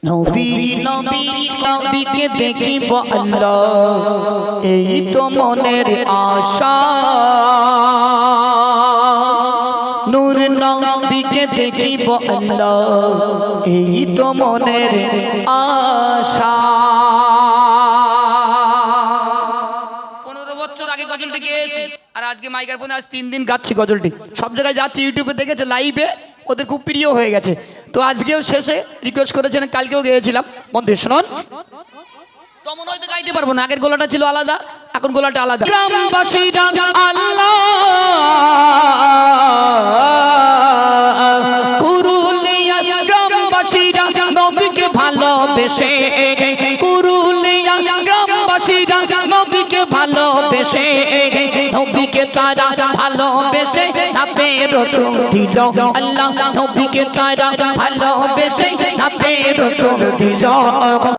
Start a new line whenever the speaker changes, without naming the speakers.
নবী নবী কবিকে দেখিব আল্লাহ, এই তো মনের আশা। নূর নবীকে দেখিব আল্লাহ, এই তো মনের আশা। 15 বছর আগে গজলটি গেয়েছি, আর আজকে মাইকের ফোনে আজ 3 দিন গাচ্ছি গজলটি। সব জায়গায় যাচ্ছি, ইউটিউবে দেখেছে, লাইভে ওদের খুব প্রিয় হয়ে গেছে। তো আজকেও শেষে রিকোয়েস্ট করেছেন, কালকেও গেয়েছিলাম। বন্ধু শুনুন, তেমন হয়তো গাইতে পারবো না, আগের গলাটা ছিল আলাদা, এখন গলাটা আলাদা। গ্রামবাসীরা আল্লাহ কুরুলিয়া, গ্রামবাসীরা নবীকে ভালোবেসে, কুরুলিয়া গ্রামবাসীরা নবীকে ভালোবেসে, নবীকে তারা ভালোবেসে হাতে রসুল দিল আল্লাহ, নবীকে তারা ভালোবেসে হাতে রসুল দিল।